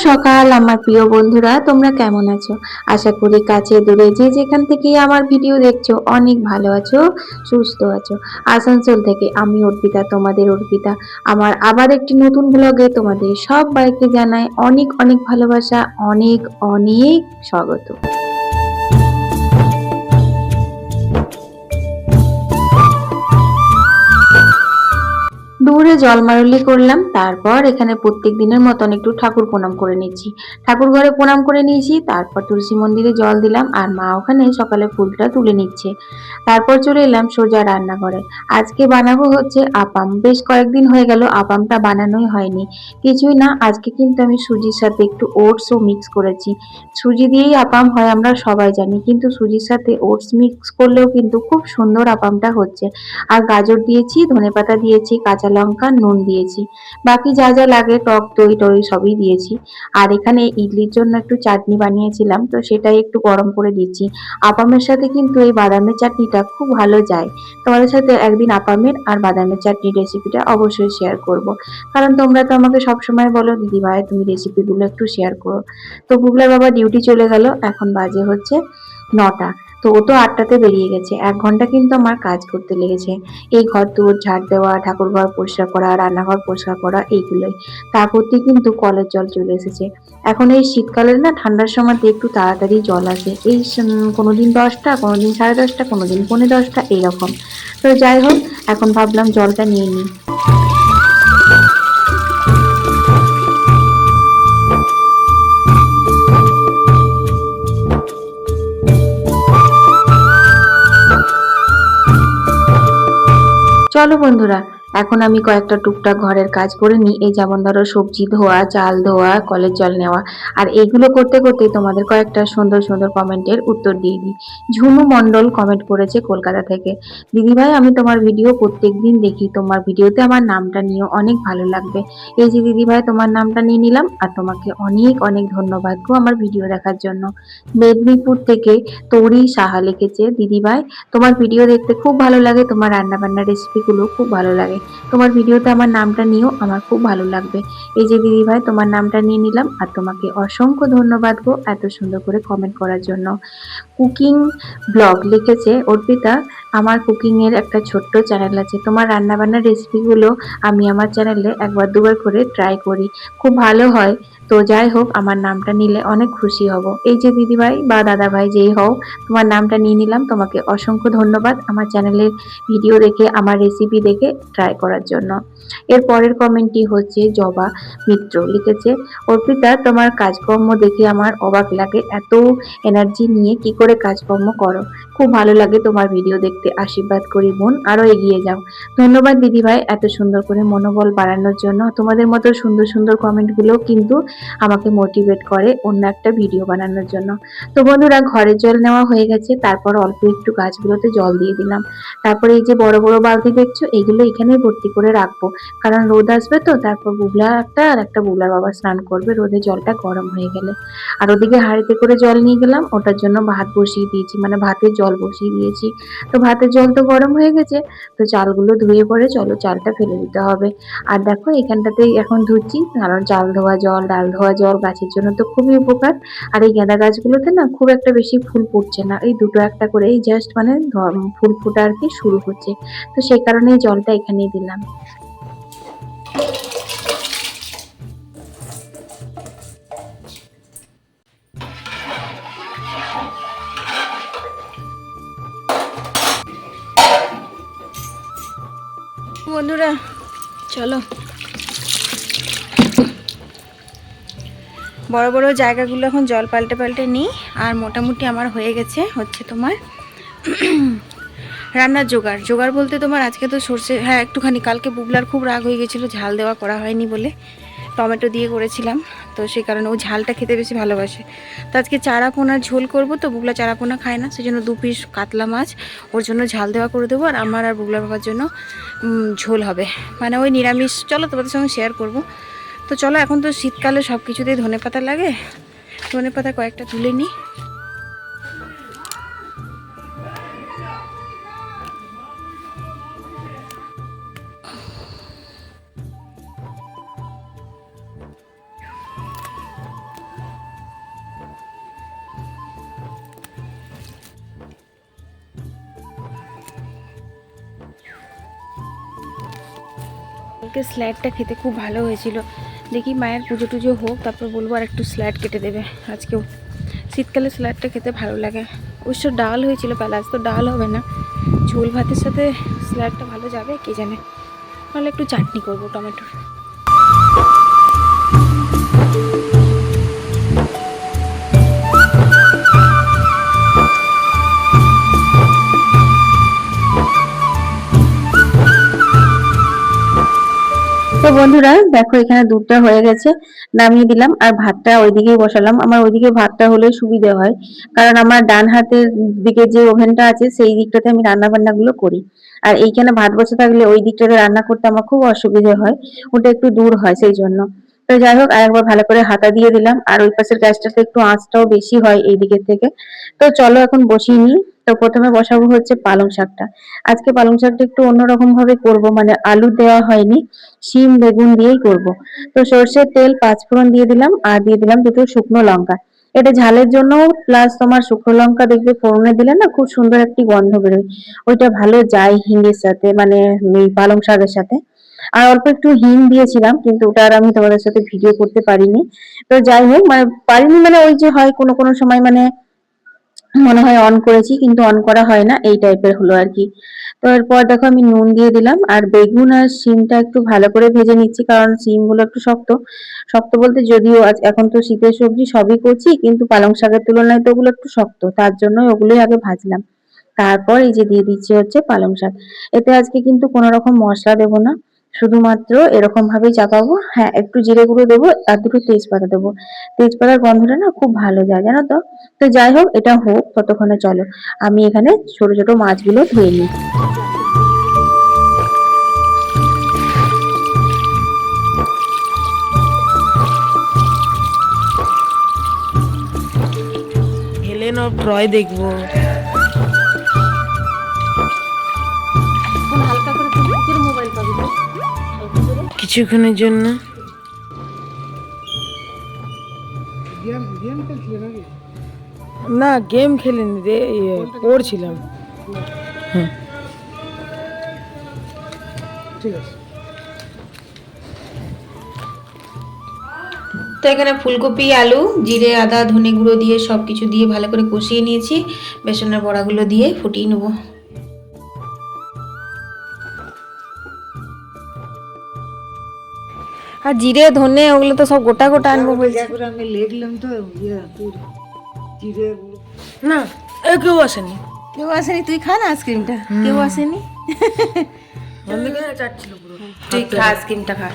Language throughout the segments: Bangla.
সকাল আমার প্রিয় বন্ধুরা, তোমরা কেমন আছো? আশা করি কাছে দূরে যে যেখান থেকে আমার ভিডিও দেখছো অনেক ভালো আছো, সুস্থ আছো। আসানসোল থেকে আমি অর্পিতা, তোমাদের অর্পিতা, আমার আবার একটি নতুন ব্লগে তোমাদের সবাইকে জানাই অনেক অনেক ভালোবাসা, অনেক অনেক স্বাগত। দূরে জলমারলি করলাম, তারপর এখানে প্রত্যেক দিনের মতন একটু ঠাকুর প্রণাম করে নিচ্ছি। ঠাকুর ঘরে প্রণাম করে নিয়েছি, তারপর তুলসী মন্দিরে জল দিলাম, আর মা ওখানে সকালে ফুলটা তুলে নিচ্ছে। তারপর চলে এলাম সোজা রান্নাঘরে। আজকে বানাবো হচ্ছে আপাম। বেশ কয়েকদিন হয়ে গেল আপামটা বানানোই হয়নি। কিছুই না, আজকে কিন্তু আমি সুজির সাথে একটু ওটসও মিক্স করেছি। সুজি দিয়েই আপাম হয় আমরা সবাই জানি, কিন্তু সুজির সাথে ওটস মিক্স করলেও কিন্তু খুব সুন্দর আপামটা হচ্ছে। আর গাজর দিয়েছি, ধনেপাতা দিয়েছি, কাঁচা লঙ্কা, নুন দিয়েছি। বাকি যা যা লাগে টক দই টই সবই দিয়েছি। আর এখানে ইডলির জন্য একটু চাটনি বানিয়েছিলাম, তো সেটাই একটু গরম করে দিচ্ছি। আপামের সাথে কিন্তু এই বাদামের চাটনিটা খুব ভালো যায়। তোমাদের সাথে একদিন আপামের আর বাদামের চাটনির রেসিপিটা অবশ্যই শেয়ার করব। কারণ তোমরা তো আমাকে সবসময় বলো দিদি ভাই তুমি রেসিপিগুলো একটু শেয়ার করো। তো বুবলার বাবা ডিউটি চলে গেল, এখন বাজে হচ্ছে 9টা। তো ও তো 8টাতে বেরিয়ে গেছে, 1 ঘন্টা কিন্তু আমার কাজ করতে লেগেছে। এই ঘর দোর ঝাড় দেওয়া, ঠাকুর ঘর পরিষ্কার করা, রান্নাঘর পরিষ্কার করা, এইগুলোই। তারপরতে কিন্তু কলের জল চলে এসেছে। এখন এই শীতকালে না ঠান্ডার সময়তে একটু তাড়াতাড়ি জল আসে। এই কোনোদিন 10টা, কোনোদিন 10:30, কোনোদিন 10:45 এইরকম। তো যাই হোক, এখন ভাবলাম জলটা নিয়ে নিই। চলো বন্ধুরা, এখন আমি কয়েকটা টুকটাক ঘরের কাজ করে নিই। এই যেমন ধরো সবজি ধোয়া, চাল ধোয়া, কলের জল নেওয়া। আর এইগুলো করতে করতে তোমাদের কয়েকটা সুন্দর সুন্দর কমেন্টের উত্তর দিয়ে দিই। ঝুনু মণ্ডল কমেন্ট করেছে কলকাতা থেকে। দিদিভাই আমি তোমার ভিডিও প্রত্যেকদিন দেখি, তোমার ভিডিওতে আমার নামটা নিয়ে অনেক ভালো লাগবে। এই যে দিদিভাই তোমার নামটা নিয়ে নিলাম, আর তোমাকে অনেক অনেক ধন্যবাদ গো আমার ভিডিও দেখার জন্য। মেদিনীপুর থেকে তৌরি সাহা লিখেছে, দিদিভাই তোমার ভিডিও দেখতে খুব ভালো লাগে, তোমার রান্না বান্নার রেসিপিগুলো খুব ভালো লাগে। তোমার ভিডিওতে আমার নামটা নিয়েও আমার খুব ভালো লাগবে। এই যে দিদি ভাই তোমার নামটা নিয়ে নিলাম, আর তোমাকে অসংখ্য ধন্যবাদ গো এত সুন্দর করে কমেন্ট করার জন্য। কুকিং ব্লগ লিখেছে অর্পিতা, আমার কুকিং এর একটা ছোট্ট চ্যানেল আছে, তোমার রান্না বান্নার রেসিপিগুলো আমি আমার চ্যানেলে একবার দুবার করে ট্রাই করি, খুব ভালো হয়। তো যাই হোক, আমার নামটা নিলে অনেক খুশি হব। এই যে দিদিভাই বা দাদা ভাই যেই হও, তোমার নামটা নিয়ে নিলাম, তোমাকে অসংখ্য ধন্যবাদ আমার চ্যানেলের ভিডিও দেখে, আমার রেসিপি দেখে ট্রাই করার জন্য। এর পরের কমেন্টটি হচ্ছে জবা মিত্র লিখেছে, অর্পিতা তোমার কাজকর্ম দেখে আমার অবাক লাগে, এত এনার্জি নিয়ে কি করে কাজকর্ম করো, খুব ভালো লাগে তোমার ভিডিও দেখতে, আশীর্বাদ করি বোন, আরো এগিয়ে যাও। ধন্যবাদ দিদি ভাই এত সুন্দর করে মনোবল বাড়ানোর জন্য। তোমাদের মতো সুন্দর সুন্দর কমেন্ট গুলো কিন্তু আমাকে মোটিভেট করে অন্য একটা ভিডিও বানানোর জন্য। তো বন্ধুরা, ঘরের জল নেওয়া হয়ে গেছে, তারপর অল্প একটু গাছগুলোতে জল দিয়ে দিলাম। তারপরে এই যে বড় বড় বালতি দেখছো, এইগুলো এখানে ভর্তি করে রাখবো, কারণ রোদ আসবে তো। তারপর বুবলা একটা আর একটা বুবলার বাবা স্নান করবে রোদে, জলটা গরম হয়ে গেলে। আর ওদিকে হাঁড়িতে করে জল নিয়ে গেলাম, ওটার জন্য ভাত বসিয়ে দিয়েছি, মানে ভাতের জল বসিয়ে দিয়েছি। তো ভাতের জল তো গরম হয়ে গেছে, তো চালগুলো ধুয়ে পরে চলো চালটা ফেলে দিতে হবে। আর দেখো এখানটাতে এখন ধুচ্ছি, কারণ চাল ধোয়া জল, ডাল ধোয়া জল গাছের জন্য তো খুবই উপকার। আর এই গাঁদা গাছগুলোতে না খুব একটা বেশি ফুল ফুটছে না, এই দুটো একটা করে এই জাস্ট মানে ফুল ফোটা আর কি শুরু হচ্ছে। তো সেই কারণে জলটা এখানেই দিলাম। বন্ধুরা চলো, বড় বড় জায়গাগুলো এখন জল পাল্টে পাল্টে নিই। আর মোটামুটি আমার হয়ে গেছে হচ্ছে তোমার রান্নার জোগাড়। জোগাড় বলতে তোমার আজকে তো সর্ষে, হ্যাঁ একটুখানি, কালকে বুবলার খুব রাগ হয়ে গেছিলো ঝাল দেওয়া করা হয়নি বলে, টমেটো দিয়ে করেছিলাম, তো সেই কারণে ও ঝালটা খেতে বেশি ভালোবাসে। তো আজকে চারা পোনার ঝোল করব, তো বুবলা চারা পোনা খায় না, সেই জন্য 2 পিস কাতলা মাছ ওর জন্য ঝাল দেওয়া করে দেবো, আর আমার আর বুবলার বাবার জন্য ঝোল হবে, মানে ওই নিরামিষ। চলো তোমাদের সঙ্গে শেয়ার করব। তো চলো, এখন তো শীতকালে সব কিছুতেই ধনেপাতা লাগে, ধনেপাতা কয়েকটা তুলে নিই। কালকে স্ল্যাডটা খেতে খুব ভালো হয়েছিল। দেখি মায়ের পুজো টুজো হোক, তারপর বলবো আর একটু স্ল্যাড কেটে দেবে আজকেও। শীতকালে স্ল্যাডটা খেতে ভালো লাগে। অবশ্য ডাল হয়েছিল পেলে, আজ তো ডাল হবে না। ঝোল ভাতের সাথে স্ল্যাডটা ভালো যাবে কে জানে, নাহলে একটু চাটনি করবো টমেটোর। তো বন্ধুরা দেখো এখানে দুধটা হয়ে গেছে, নামিয়ে দিলাম। আর ভাতটা ওইদিকেই বসালাম। আমার ওইদিকে ভাতটা হলে সুবিধা হয়, কারণ আমার ডান হাতের দিকে যে ওভেনটা আছে সেই দিকটাতে আমি রান্না বান্না গুলো করি। আর এইখানে ভাত বসে থাকলে ওই দিকটাতে রান্না করতে আমার খুব অসুবিধা হয়, ওটা একটু দূর হয় সেই জন্য। তো যাই হোক, আরেকবার ভালো করে হাতা দিয়ে দিলাম। আর ওই পাশের গ্যাসটাতে একটু আঁচটাও বেশি হয় এই দিকের থেকে। তো চলো এখন বসিয়ে নিই। তো প্রথমে বসাবো হচ্ছে পালং শাকটা। আজকে পালং শাকটা একটু অন্যরকম ভাবে করবো, মানে আলু দেওয়া হয়নি, শিম বেগুন দিয়েই করব। তো সর্ষের তেল, পাঁচফোড়ন দিয়ে দিলাম, আর দিয়ে দিলাম দুটো শুকনো লঙ্কা। এটা ঝালের জন্য, প্লাস তোমার শুকনো লঙ্কা দেখবে ফোড়নে দিলে না খুব সুন্দর একটি গন্ধ বেরোয়, ওইটা ভালো যায় হিঙের সাথে, মানে এই পালং শাকের সাথে। আর অল্প একটু হিং দিয়েছিলাম, কিন্তু ওটা আর আমি তোমাদের সাথে ভিডিও করতে পারিনি। তো যাই হোক, মানে পারিনি মানে ওই যে হয় কোনো কোনো সময়, মানে মনে হয় অন করেছি কিন্তু অন করা হয় না, এই টাইপের হলো আর কি। তো এরপর দেখো আমি নুন দিয়ে দিলাম, আর বেগুন আর শিমটা একটু ভালো করে ভেজে নিচ্ছি, কারণ শিমগুলো একটু শক্ত। শক্ত বলতে, যদিও আজ এখন তো শীতের সবজি সবই করছি, কিন্তু পালং শাকের তুলনায় তো ওগুলো একটু শক্ত, তার জন্য ওগুলোই আগে ভাজলাম। তারপর এই যে দিয়ে দিচ্ছি হচ্ছে পালং শাক। এতে আজকে কিন্তু কোনো রকম মশলা দেবো না, শুধুমাত্র এরকম ভাবেই চাপাবো। হ্যাঁ, একটু জিরে গুঁড়ো দেবো আর দুটো তেজপাতা দেবো। তেজপাতার গন্ধটা না খুব ভালো যায়, জানো তো। তো যাই হোক, এটা হোক ততক্ষণে চলো আমি এখানে ছোট ছোট মাছগুলো ধুয়ে নিই। হেলেন অফ ট্রয় দেখবো। হালকা করে তুমি মোবাইল পাবি তো? কিছুক্ষণের জন্য। না, গেম খেলিনি রে, পড়ছিলাম। হ্যাঁ, ঠিক আছে। তো এখানে ফুলকপি, আলু, জিরে, আদা, ধনে গুঁড়ো দিয়ে সব কিছু দিয়ে ভালো করে কষিয়ে নিয়েছি। বেসনের বড়াগুলো দিয়ে ফুটিয়ে নেবো। আর জিরে ধনে ওগুলো তো সব গোটা গোটা আনবো বলছি। আমি লিখলাম তো জিরে না, কেউ আসেনি। কেউ আসেনি? তুই খা না আইসক্রিমটা। কেউ আসেনি, চাটছিল পুরো। তুই খা আইসক্রিমটা, খা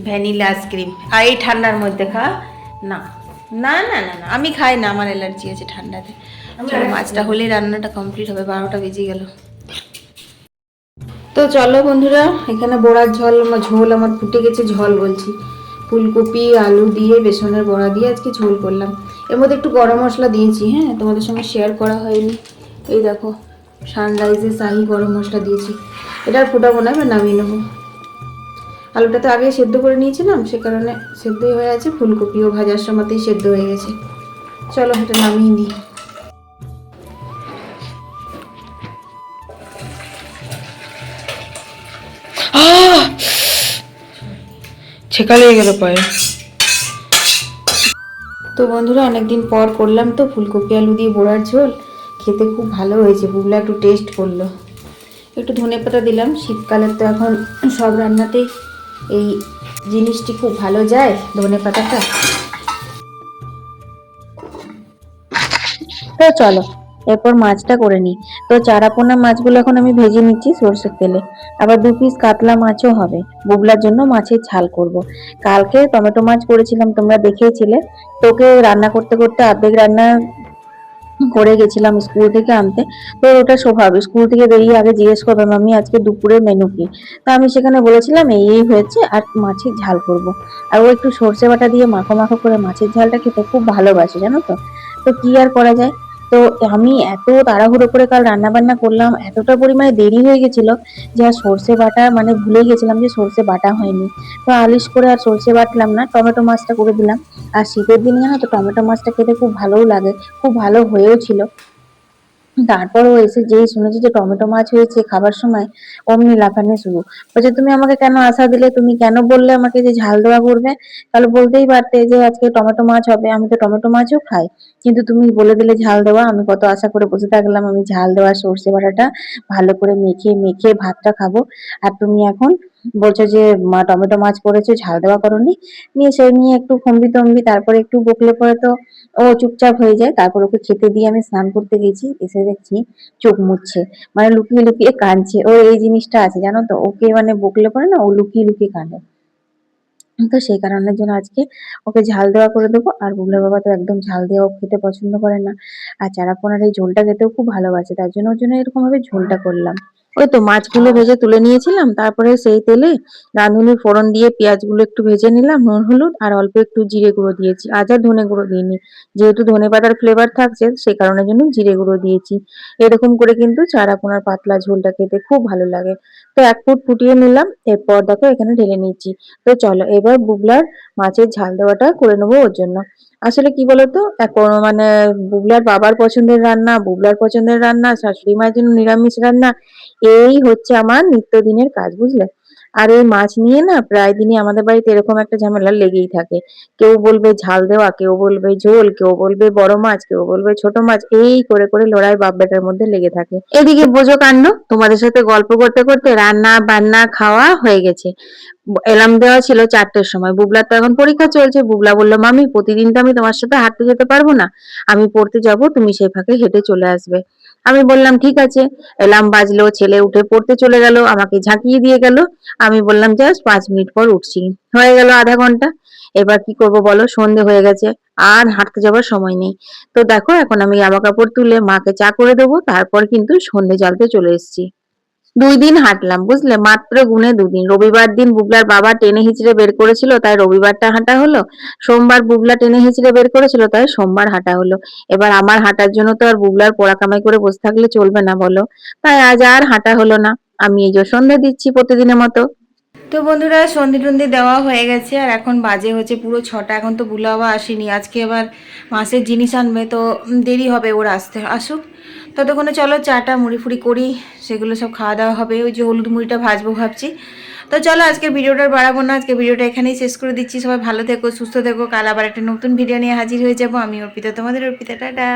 ভ্যানিলা আইসক্রিম। আর এই ঠান্ডার মধ্যে খা। না না না না না, আমি খাই না, আমার অ্যালার্জি আছে ঠান্ডাতে। চলো, মাছটা হলে রান্নাটা কমপ্লিট হবে, 12টা বেজে গেল। তো চলো বন্ধুরা, এখানে বড়ার ঝোল আমার ফুটে গেছে। ঝোল বলছি, ফুলকপি আলু দিয়ে বেসনের বড়া দিয়ে আজকে ঝোল করলাম। এর মধ্যে একটু গরম মশলা দিয়েছি, হ্যাঁ তোমাদের সঙ্গে শেয়ার করা হয়নি। এই দেখো, সানরাইজের শাহি গরম মশলা দিয়েছি। এটা আর ফোটাবো না, এবার নামিয়ে নেবো। আলুটা তো আগে সেদ্ধ করে নিয়েছিলাম, সে কারণে সেদ্ধই হয়ে আছে। ফুলকপিও ভাজার সময়তেই সেদ্ধ হয়ে গেছে। চলো এটা নামিয়ে নিই। ছেঁকা লেগে গেল পায়ে। তো বন্ধুরা, অনেকদিন পর করলাম তো ফুলকপি আলু দিয়ে বড়ার ঝোল, খেতে খুব ভালো হয়েছে। বুবলা একটু টেস্ট করলো, একটু ধনেপাতা দিলাম। শীতকালের তো এখন সব রান্নাতেই এই জিনিসটি খুব ভালো যায়, ধনেপাতাটা। তো চলো এরপর মাছটা করে নিই। তো চারাপোনা মাছগুলো এখন আমি ভেজে নিচ্ছি সরষের তেলে। আবার 2 পিস কাতলা মাছও হবে, বুবলার জন্য মাছের ঝাল করব। কালকে টমেটো মাছ করেছিলাম, তোমরা দেখেছিলে। তোকে রান্না করতে করতে অর্ধেক রান্না করে গেছিলাম স্কুল থেকে আনতে। তো ওটা স্বভাব, স্কুল থেকে বেরিয়ে আগে জিজ্ঞেস করবে মাম্মি আজকে দুপুরের মেনু কি। তো আমি সেখানে বলেছিলাম এই এই হয়েছে, আর মাছের ঝাল করব। আর ও একটু সর্ষে বাটা দিয়ে মাখো মাখো করে মাছের ঝালটা খেতে খুব ভালোবাসে, জানো তো। তো কি আর করা যায়। তো আমি এত তাড়াহুড়ো করে কাল রান্না বান্না করলাম, এতটা পরিমাণে দেরি হয়ে গেছিল যে আর সর্ষে বাটা, মানে ভুলে গেছিলাম যে সর্ষে বাটা হয়নি। তো আলিশ করে আর সর্ষে বাটলাম না, টমেটো মাছটা করে দিলাম। আর শীতের দিন জানো তো টমেটো মাছটা খেতে খুব ভালোও লাগে, খুব ভালো হয়েও ছিল। তারপরও এসে যেই শুনেছি যে টমেটো মাছ হয়েছে খাবার সময়, অমনি লাফানো শুরু। বলছে তুমি আমাকে কেন আশা দিলে, তুমি কেন বললে আমাকে যে ঝাল দেওয়া করবে? তাহলে বলতেই পারতে যে আজকে টমেটো মাছ হবে, আমি তো টমেটো মাছও খাই, কিন্তু তুমি বলে দিলে ঝাল দেওয়া। আমি কত আশা করে বসে থাকলাম, আমি ঝাল দেওয়া সর্ষে বাটাটা ভালো করে মেখে মেখে ভাতটা খাবো, আর তুমি এখন বলছো যে টমেটো মাছ করেছো, ঝাল দেওয়া করনি। নিয়ে সে নিয়ে একটু খম্বি তম্বি, তারপরে একটু বকলে পরে তো ও চুপচাপ হয়ে যায়। তারপর ওকে খেতে দিয়ে আমি স্নান করতে গেছি, এসে দেখছি চোখ মুছছে, মানে লুকিয়ে লুকিয়ে কাঁদছে। ও এই জিনিসটা আছে জানো তো, ওকে মানে বকলে পরে না ও লুকিয়ে লুকিয়ে কাঁদে। তো সেই কারণের জন্য আজকে ওকে ঝাল দেওয়া করে দেবো। আর বুবলার বাবা তো একদম ঝাল দেওয়া খেতে পছন্দ করে না, আর চারাপোনার এই ঝোলটা খেতেও খুব ভালোবাসে, তার জন্য ওর জন্য এরকম ভাবে ঝোলটা করলাম। ওই তো মাছগুলো ভেজে তুলে নিয়েছিলাম, তারপরে সেই তেলে রাঁধুনির ফোড়ন দিয়ে পেঁয়াজগুলো একটু ভেজে নিলাম, নুন হলুদ আর অল্প একটু জিরে গুঁড়ো দিয়েছি, আজ আর ধনে গুঁড়ো দিইনি, যেহেতু ধনে পাতার ফ্লেভার থাকছে সেই কারণের জন্য জিরে গুঁড়ো দিয়েছি। এরকম করে কিন্তু চারাপোনার পাতলা ঝোলটা খেতে খুব ভালো লাগে। তো এক ফুট ফুটিয়ে নিলাম, এরপর দেখো এখানে ঢেলে নিচ্ছি। তো চলো এবার বুবলার মাছের ঝাল দেওয়াটা করে নেবো ওর জন্য। আসলে কি বলতো, এখন মানে বুবলার বাবার পছন্দের রান্না, বুবলার পছন্দের রান্না, শাশুড়ি মায়ের জন্য নিরামিষ রান্না, এই হচ্ছে আমার নিত্যদিনের কাজ, বুঝলে? আর এই মাছ নিয়ে না প্রায় দিনই আমাদের বাড়িতে এরকম একটা ঝামেলা লেগেই থাকে। কেউ বলবে ঝাল দেওয়া, কেউ বলবে ঝোল, কেউ বলবে বড় মাছ, কেউ বলবে ছোট মাছ, এই করে করে লড়াই বাপ বেটার মধ্যে লেগে থাকে। এদিকে বোঝো কাণ্ড, তোমাদের সাথে গল্প করতে করতে রান্না বান্না খাওয়া হয়ে গেছে। এলার্ম দেওয়া ছিল 4টের সময়, বুবলার তো এখন পরীক্ষা চলছে। বুবলা বললো মামি প্রতিদিন তো আমি তোমার সাথে হাঁটতে যেতে পারবো না, আমি পড়তে যাব, তুমি সেই ফাঁকে হেঁটে চলে আসবে। আমি বললাম ঠিক আছে। এলার্ম বাজলো, ছেলে উঠে পড়তে চলে গেল, আমাকে ঝাঁকিয়ে দিয়ে গেল। আমি বললাম জাস্ট 5 মিনিট পর উঠছি। হয়ে গেল আধা ঘন্টা। এবার কি করব বলো, সন্ধে হয়ে গেছে, আর হাঁটতে যাবার সময় নেই। তো দেখো এখন আমি জামা কাপড় তুলে মাকে চা করে দেবো, তারপর কিন্তু সন্ধে জ্বালতে চলে এসেছি। 2 দিন হাঁটলাম, বুঝলে, মাত্র গুনে 2 দিন। রবিবার দিন বুবলার বাবা টেনে হিচড়ে বের করেছিল, তাই রবিবারটা হাঁটা হলো। সোমবার বুবলা টেনে হিচড়ে বের করেছিল, তাই সোমবার হাঁটা হলো। এবার আমার হাঁটার জন্য তো আর বুবলার পোড়া কামাই করে বসে থাকলে চলবে না বলো, তাই আজ আর হাঁটা হলো না। আমি এই যে সন্ধ্যা দিচ্ছি প্রতিদিনের মতো। তো বন্ধুরা সন্ধে টন্ধে দেওয়া হয়ে গেছে, আর এখন বাজে হচ্ছে পুরো 6টা। এখন তো বুলাওয়া আসেনি, আজকে আবার মাছের জিনিস আনবে, তো দেরি হবে ওর আসতে, আসুক। ততক্ষণে চলো চাটা মুড়ি ফুড়ি করি, সেগুলো সব খাওয়া দাওয়া হবে। ওই যে হলুদ মুড়িটা ভাজবো ভাবছি। তো চলো আজকে ভিডিওটা বাড়াবো না, আজকে ভিডিওটা এখানেই শেষ করে দিচ্ছি। সবাই ভালো থেকো, সুস্থ থেকো, কাল আবার একটা নতুন ভিডিও নিয়ে হাজির হয়ে যাবো। আমি অর্পিতা, তোমাদের অর্পিতা, টাটা।